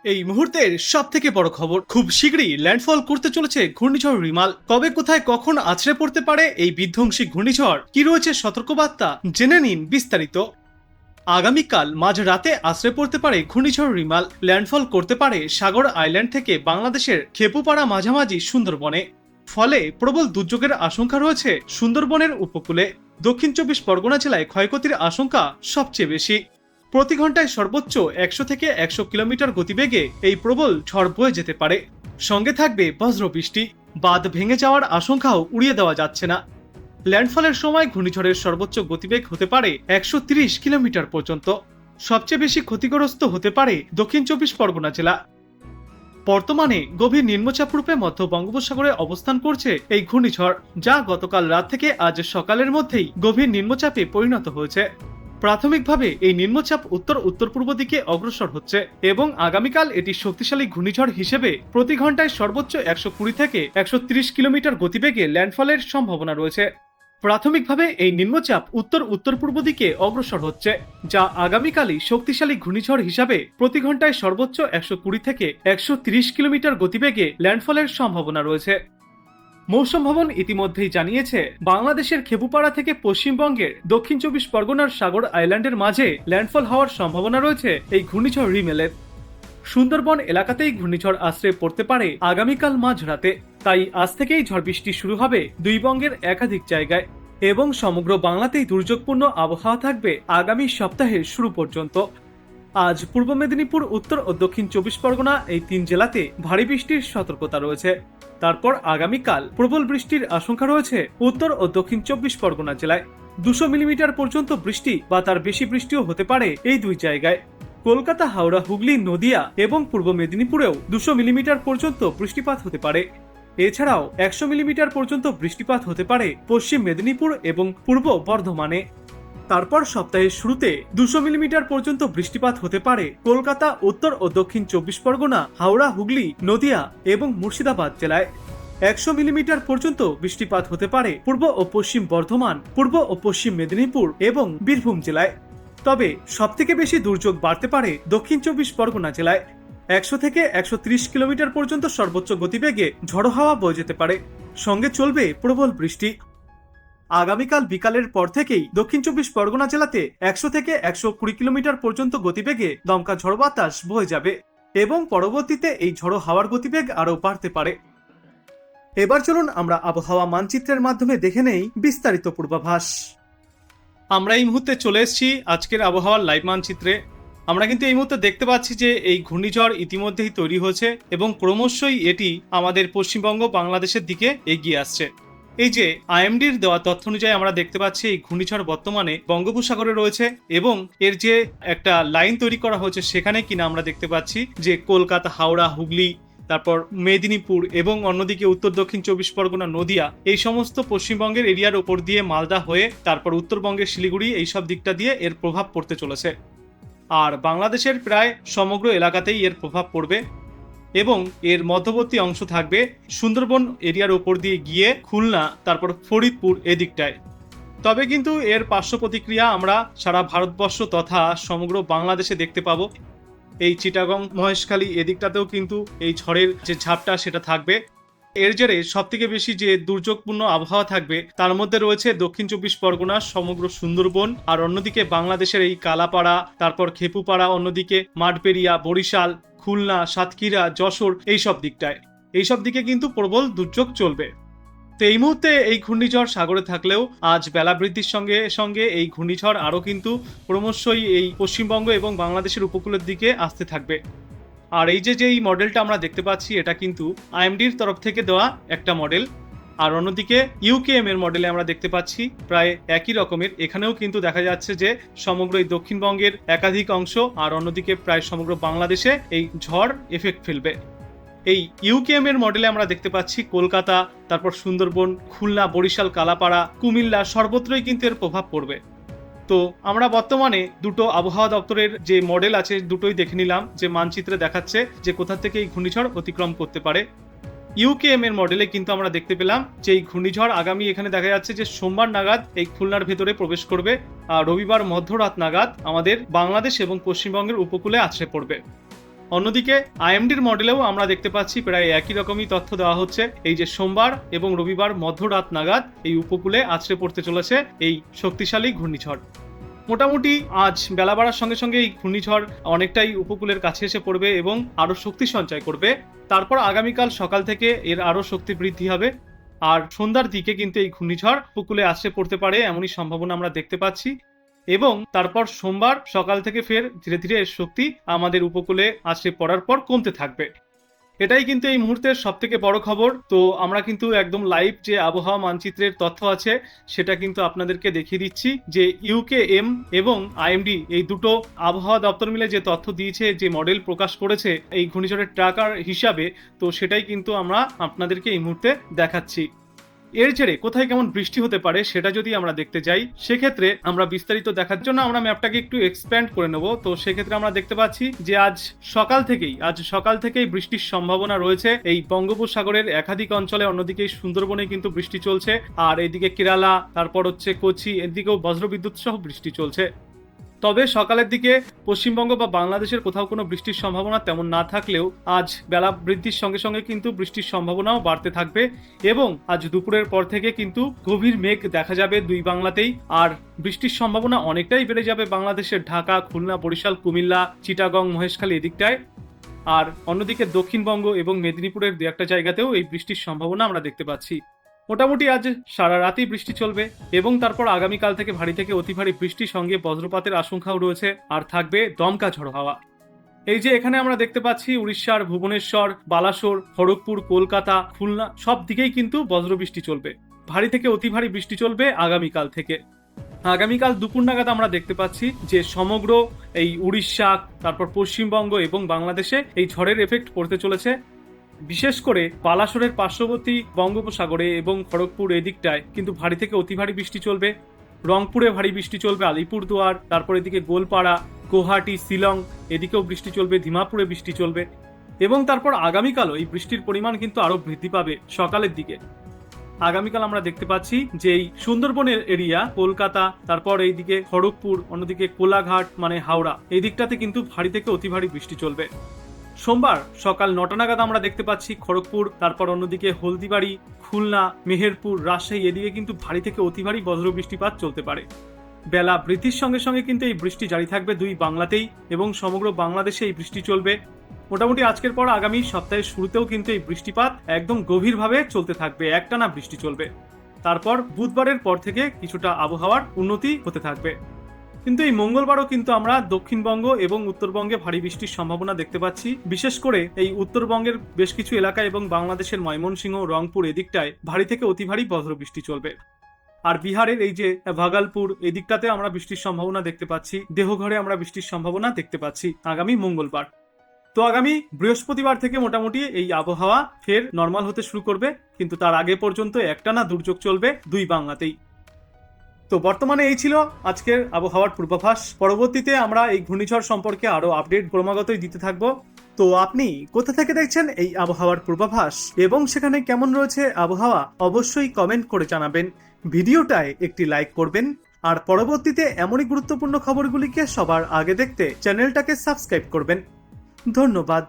এই মুহূর্তের সব থেকে বড় খবর, খুব শীঘ্রই ল্যান্ডফল করতে চলেছে ঘূর্ণিঝড় রিমাল। কবে কোথায় কখন আছড়ে পড়তে পারে এই বিধ্বংসী ঘূর্ণিঝড়, কি রয়েছে সতর্কবার্তা, জেনে নিন বিস্তারিত। আগামীকাল মাঝরাতে আছড়ে পড়তে পারে ঘূর্ণিঝড় রিমাল। ল্যান্ডফল করতে পারে সাগর আইল্যান্ড থেকে বাংলাদেশের খেপুপাড়া মাঝামাঝি সুন্দরবনে। ফলে প্রবল দুর্যোগের আশঙ্কা রয়েছে সুন্দরবনের উপকূলে। দক্ষিণ 24 পরগনা জেলায় ক্ষয়ক্ষতির আশঙ্কা সবচেয়ে বেশি। প্রতি ঘন্টায় সর্বোচ্চ 100 থেকে 100 কিলোমিটার গতিবেগে এই প্রবল ঝড় বয়ে যেতে পারে। সঙ্গে থাকবে বজ্রবৃষ্টি। বাঁধ ভেঙে যাওয়ার আশঙ্কাও উড়িয়ে দেওয়া যাচ্ছে না। ল্যান্ডফলের সময় ঘূর্ণিঝড়ের সর্বোচ্চ গতিবেগ হতে পারে 130 কিলোমিটার পর্যন্ত। সবচেয়ে বেশি ক্ষতিগ্রস্ত হতে পারে দক্ষিণ 24 পরগনা জেলা। বর্তমানে গভীর নিম্নচাপ রূপে মধ্য বঙ্গোপসাগরে অবস্থান করছে এই ঘূর্ণিঝড়, যা গতকাল রাত থেকে আজ সকালের মধ্যেই গভীর নিম্নচাপে পরিণত হয়েছে। প্রাথমিকভাবে এই নিম্নচাপ উত্তর উত্তর পূর্ব দিকে অগ্রসর হচ্ছে এবং আগামীকাল এটি শক্তিশালী ঘূর্ণিঝড় হিসেবে প্রতি ঘন্টায় সর্বোচ্চ 120 থেকে 130 কিলোমিটার গতিবেগে ল্যান্ডফলের সম্ভাবনা রয়েছে। প্রাথমিকভাবে এই নিম্নচাপ উত্তর উত্তর পূর্ব দিকে অগ্রসর হচ্ছে, যা আগামীকালই শক্তিশালী ঘূর্ণিঝড় হিসাবে প্রতি ঘন্টায় সর্বোচ্চ 120 থেকে 130 কিলোমিটার গতিবেগে ল্যান্ডফলের সম্ভাবনা রয়েছে। মৌসুম ভবন ইতিমধ্যেই জানিয়েছে, বাংলাদেশের খেপুপাড়া থেকে পশ্চিমবঙ্গের দক্ষিণ 24 পরগনার সাগর আইল্যান্ডের মাঝে ল্যান্ডফল হওয়ার সম্ভাবনা রয়েছে এই ঘূর্ণিঝড় রিমেলের। সুন্দরবন এলাকাতেই ঘূর্ণিঝড় আশ্রে পড়তে পারে আগামীকাল মাঝরাতে। তাই আজ থেকেই ঝড় বৃষ্টি শুরু হবে দুই বঙ্গের একাধিক জায়গায় এবং সমগ্র বাংলাতেই দুর্যোগপূর্ণ আবহাওয়া থাকবে আগামী সপ্তাহের শুরু পর্যন্ত। আজ পূর্ব মেদিনীপুর, উত্তর ও দক্ষিণ 24 পরগনা এই 3 জেলাতে ভারী বৃষ্টির সতর্কতা রয়েছে। তারপর আগামীকাল প্রবল বৃষ্টির আশঙ্কা রয়েছে উত্তর ও দক্ষিণ 24 পরগনা জেলায়। 200 মিলিমিটার পর্যন্ত বৃষ্টি বা তার বেশি বৃষ্টিও হতে পারে এই দুই জায়গায়। কলকাতা, হাওড়া, হুগলি, নদিয়া এবং পূর্ব মেদিনীপুরেও 200 মিলিমিটার পর্যন্ত বৃষ্টিপাত হতে পারে। এছাড়াও 100 মিলিমিটার পর্যন্ত বৃষ্টিপাত হতে পারে পশ্চিম মেদিনীপুর এবং পূর্ব বর্ধমানে। তারপর সপ্তাহের শুরুতে 200 মিলিমিটার পর্যন্ত বৃষ্টিপাত হতে পারে কলকাতা, উত্তর ও দক্ষিণ 24 পরগনা, হাওড়া, হুগলি, নদিয়া এবং মুর্শিদাবাদ জেলায়। 100 মিলিমিটার পর্যন্ত বৃষ্টিপাত হতে পারে পূর্ব ও পশ্চিম বর্ধমান, পূর্ব ও পশ্চিম মেদিনীপুর এবং বীরভূম জেলায়। তবে সবথেকে বেশি দুর্যোগ বাড়তে পারে দক্ষিণ 24 পরগনা জেলায়। 100 থেকে 130 কিলোমিটার পর্যন্ত সর্বোচ্চ গতিবেগে ঝড়ো হাওয়া বয়ে যেতে পারে। সঙ্গে চলবে প্রবল বৃষ্টি। আগামীকাল বিকালের পর থেকেই দক্ষিণ 24 পরগনা জেলাতে 100 থেকে 120 কিলোমিটার পর্যন্ত গতিবেগে দমকা ঝড়ো বাতাস বয়ে যাবে এবং পরবর্তীতে এই ঝড়ো হাওয়ার গতিবেগ আরও বাড়তে পারে। এবার চলুন আমরা আবহাওয়া মানচিত্রের মাধ্যমে দেখে নেই বিস্তারিত পূর্বাভাস। আমরা এই মুহূর্তে চলে এসেছি আজকের আবহাওয়ার লাইভ মানচিত্রে। আমরা কিন্তু এই মুহূর্তে দেখতে পাচ্ছি যে এই ঘূর্ণিঝড় ইতিমধ্যেই তৈরি হয়েছে এবং ক্রমশই এটি আমাদের পশ্চিমবঙ্গ, বাংলাদেশের দিকে এগিয়ে আসছে। এই যে আইএমডির দেওয়া তথ্য অনুযায়ী আমরা দেখতে পাচ্ছি এই ঘূর্ণিঝড় বর্তমানে বঙ্গোপসাগরে রয়েছে এবং এর যে একটা লাইন তৈরি করা হয়েছে সেখানে কিনা আমরা দেখতে পাচ্ছি যে কলকাতা, হাওড়া, হুগলি, তারপর মেদিনীপুর এবং অন্যদিকে উত্তর দক্ষিণ 24 পরগনা, নদিয়া, এই সমস্ত পশ্চিমবঙ্গের এরিয়ার ওপর দিয়ে মালদা হয়ে তারপর উত্তরবঙ্গের শিলিগুড়ি, এইসব দিকটা দিয়ে এর প্রভাব পড়তে চলেছে। আর বাংলাদেশের প্রায় সমগ্র এলাকাতেই এর প্রভাব পড়বে এবং এর মধ্যবর্তী অংশ থাকবে সুন্দরবন এরিয়ার ওপর দিয়ে গিয়ে খুলনা, তারপর ফরিদপুর এদিকটায়। তবে কিন্তু এর পার্শ্ব প্রতিক্রিয়া আমরা সারা ভারতবর্ষ তথা সমগ্র বাংলাদেশে দেখতে পাবো। এই চিটাগং, মহেশখালী এদিকটাতেও কিন্তু এই ঝড়ের যে ঝাপটা সেটা থাকবে। এর জেরে সব থেকে বেশি যে দুর্যোগপূর্ণ আবহাওয়া থাকবে তার মধ্যে রয়েছে দক্ষিণ 24 পরগনা, সমগ্র সুন্দরবন, আর অন্যদিকে বাংলাদেশের এই কালাপাড়া, তারপর খেপুপাড়া, অন্যদিকে মাঠবেড়িয়া, বরিশাল, খুলনা, সাতক্ষীরা, যশোর, এইসব দিকটায়, এইসব দিকে কিন্তু প্রবল দুর্যোগ চলবে। তো এই মুহূর্তে এই ঘূর্ণিঝড় সাগরে থাকলেও আজ বেলা বৃদ্ধির সঙ্গে সঙ্গে এই ঘূর্ণিঝড় আরও কিন্তু ক্রমশই এই পশ্চিমবঙ্গ এবং বাংলাদেশের উপকূলের দিকে আসতে থাকবে। আর এই যে এই মডেলটা আমরা দেখতে পাচ্ছি এটা কিন্তু আইএমডির তরফ থেকে দেওয়া একটা মডেল। আর অন্যদিকে ইউকেএম এর মডেলে আমরা দেখতে পাচ্ছি প্রায় একই রকমের। এখানেও কিন্তু দেখা যাচ্ছে যে সমগ্র এই দক্ষিণবঙ্গের একাধিক অংশ আর অন্যদিকে প্রায় সমগ্র বাংলাদেশে এই ঝড় এফেক্ট ফেলবে। এই ইউকেএম এর মডেলে আমরা দেখতে পাচ্ছি কলকাতা, তারপর সুন্দরবন, খুলনা, বরিশাল, কালাপাড়া, কুমিল্লা, সর্বত্রই কিন্তু এর প্রভাব পড়বে। তো আমরা বর্তমানে দুটো আবহাওয়া দপ্তরের যে মডেল আছে দুটোই দেখে নিলাম, যে মানচিত্রে দেখাচ্ছে যে কোথা থেকে এই ঘূর্ণিঝড় অতিক্রম করতে পারে। ইউকেএম এর মডেলে কিন্তু আমরা দেখতে পেলাম যে এই ঘূর্ণিঝড় আগামী, এখানে দেখা যাচ্ছে যে সোমবার নাগাদ এই খুলনার ভেতরে প্রবেশ করবে আর রবিবার মধ্যরাত নাগাদ আমাদের বাংলাদেশ এবং পশ্চিমবঙ্গের উপকূলে আছড়ে পড়বে। অন্যদিকে আইএমডির মডেলেও আমরা দেখতে পাচ্ছি প্রায় একই রকমই তথ্য দেওয়া হচ্ছে। এই যে সোমবার এবং রবিবার মধ্যরাত নাগাদ এই উপকূলে আছড়ে পড়তে চলেছে এই শক্তিশালী ঘূর্ণিঝড়। মোটামুটি আজ বেলা বাড়ার সঙ্গে সঙ্গে এই ঘূর্ণিঝড় অনেকটাই উপকূলের কাছে এসে পড়বে এবং আরো শক্তি সঞ্চয় করবে। তারপর আগামীকাল সকাল থেকে এর আরো শক্তি বৃদ্ধি হবে, আর সন্ধ্যার দিকে কিন্তু এই ঘূর্ণিঝড় উপকূলে আছড়ে পড়তে পারে এমনই সম্ভাবনা আমরা দেখতে পাচ্ছি। এবং তারপর সোমবার সকাল থেকে ফের ধীরে ধীরে এর শক্তি আমাদের উপকূলে আছড়ে পড়ার পর কমতে থাকবে। এটাই কিন্তু এই মুহূর্তের সব থেকে বড় খবর। তো আমরা কিন্তু একদম লাইভ যে আবহাওয়া মানচিত্রের তথ্য আছে সেটা কিন্তু আপনাদেরকে দেখিয়ে দিচ্ছি, যে ইউকেএম এবং আইএমডি এই দুটো আবহাওয়া দপ্তর মিলে যে তথ্য দিয়েছে, যে মডেল প্রকাশ করেছে এই ঘূর্ণিঝড়ের ট্র্যাকার হিসাবে, তো সেটাই কিন্তু আমরা আপনাদেরকে এই মুহূর্তে দেখাচ্ছি। এর জেরে কোথায় কেমন বৃষ্টি হতে পারে সেটা যদি আমরা দেখতে যাই, সেক্ষেত্রে আমরা বিস্তারিত দেখার জন্য আমরা ম্যাপটাকে একটু এক্সপ্যান্ড করে নেব। তো সেক্ষেত্রে আমরা দেখতে পাচ্ছি যে আজ সকাল থেকেই বৃষ্টির সম্ভাবনা রয়েছে এই বঙ্গোপসাগরের একাধিক অঞ্চলে। অন্যদিকে সুন্দরবনে কিন্তু বৃষ্টি চলছে, আর এদিকে কেরালা, তারপর হচ্ছে কোচি, এদিকেও বজ্রবিদ্যুৎ সহ বৃষ্টি চলছে। তবে সকালের দিকে পশ্চিমবঙ্গ বা বাংলাদেশের কোথাও কোনো বৃষ্টির সম্ভাবনা তেমন না থাকলেও আজ বেলা বৃদ্ধির সঙ্গে সঙ্গে কিন্তু বৃষ্টির সম্ভাবনাও বাড়তে থাকবে এবং আজ দুপুরের পর থেকে কিন্তু গভীর মেঘ দেখা যাবে দুই বাংলাতেই, আর বৃষ্টির সম্ভাবনা অনেকটাই বেড়ে যাবে বাংলাদেশের ঢাকা, খুলনা, বরিশাল, কুমিল্লা, চিটাগং, মহেশখালী এদিকটায়। আর অন্যদিকে দক্ষিণবঙ্গ এবং মেদিনীপুরের দু একটা জায়গাতেও এই বৃষ্টির সম্ভাবনা আমরা দেখতে পাচ্ছি। মোটামুটি আজ সারা রাতই বৃষ্টি চলবে এবং তারপর আগামীকাল থেকে ভারী থেকে অতি ভারী বৃষ্টির সঙ্গে বজ্রপাতের আশঙ্কাও রয়েছে, আর থাকবে দমকা ঝড়ো হাওয়া। এই যে এখানে আমরা দেখতে পাচ্ছি উড়িষ্যার ভুবনেশ্বর, বালাসোর, খড়গপুর, কলকাতা, খুলনা সব দিকেই কিন্তু বজ্রবৃষ্টি চলবে। ভারী থেকে অতি ভারী বৃষ্টি চলবে আগামীকাল থেকে। আগামীকাল দুপুর নাগাদ আমরা দেখতে পাচ্ছি যে সমগ্র এই উড়িষ্যা, তারপর পশ্চিমবঙ্গ এবং বাংলাদেশে এই ঝড়ের এফেক্ট পড়তে চলেছে। বিশেষ করে বালাসোরের পার্শ্ববর্তী বঙ্গোপসাগরে এবং খড়গপুর এদিকটায় কিন্তু ভারী থেকে অতি ভারী বৃষ্টি চলবে। রংপুরে ভারী বৃষ্টি চলবে, আলিপুরদুয়ার, তারপর এদিকে গোলপাড়া, গুয়াহাটি, শিলং এদিকেও বৃষ্টি চলবে, ধিমাপুরে বৃষ্টি চলবে। এবং তারপর আগামীকালও এই বৃষ্টির পরিমাণ কিন্তু আরো বৃদ্ধি পাবে সকালের দিকে। আগামীকাল আমরা দেখতে পাচ্ছি যে এই সুন্দরবনের এরিয়া, কলকাতা, তারপর এইদিকে খড়গপুর, অন্যদিকে কোলাঘাট মানে হাওড়া, এই দিকটাতে কিন্তু ভারী থেকে অতি ভারী বৃষ্টি চলবে। সোমবার সকাল 9টা নাগাদ আমরা দেখতে পাচ্ছি খড়গপুর, তারপর অন্যদিকে হলদিবাড়ি, খুলনা, মেহেরপুর, রাজশাহী এদিকে কিন্তু ভারী থেকে অতি ভারী বজ্র বৃষ্টিপাত চলতে পারে। বেলা বৃদ্ধির সঙ্গে সঙ্গে কিন্তু এই বৃষ্টি জারি থাকবে দুই বাংলাতেই এবং সমগ্র বাংলাদেশে এই বৃষ্টি চলবে। মোটামুটি আজকের পর আগামী সপ্তাহের শুরুতেও কিন্তু এই বৃষ্টিপাত একদম গভীরভাবে চলতে থাকবে, একটানা বৃষ্টি চলবে। তারপর বুধবারের পর থেকে কিছুটা আবহাওয়ার উন্নতি হতে থাকবে। কিন্তু এই মঙ্গলবারও কিন্তু আমরা দক্ষিণবঙ্গ এবং উত্তরবঙ্গে ভারী বৃষ্টির সম্ভাবনা দেখতে পাচ্ছি। বিশেষ করে এই উত্তরবঙ্গের বেশ কিছু এলাকা এবং বাংলাদেশের ময়মনসিংহ, রংপুর এদিকটায় ভারী থেকে অতি ভারী বজ্র বৃষ্টি চলবে। আর বিহারের এই যে ভাগলপুর এদিকটাতে আমরা বৃষ্টির সম্ভাবনা দেখতে পাচ্ছি, দেহঘরে আমরা বৃষ্টির সম্ভাবনা দেখতে পাচ্ছি আগামী মঙ্গলবার। তো আগামী বৃহস্পতিবার থেকে মোটামুটি এই আবহাওয়া ফের নর্মাল হতে শুরু করবে, কিন্তু তার আগে পর্যন্ত একটানা দুর্যোগ চলবে দুই বাংলাতেই। তো বর্তমানে এই ছিল আজকের আবহাওয়ার পূর্বাভাস। পরবর্তীতে আমরা এই ঘূর্ণিঝড় সম্পর্কে আরো আপডেট ক্রমাগতই দিতে থাকবো। তো আপনি কোথা থেকে দেখছেন এই আবহাওয়ার পূর্বাভাস এবং সেখানে কেমন রয়েছে আবহাওয়া অবশ্যই কমেন্ট করে জানাবেন। ভিডিওটায় একটি লাইক করবেন, আর পরবর্তীতে এমনই গুরুত্বপূর্ণ খবরগুলিকে সবার আগে দেখতে চ্যানেলটাকে সাবস্ক্রাইব করবেন। ধন্যবাদ।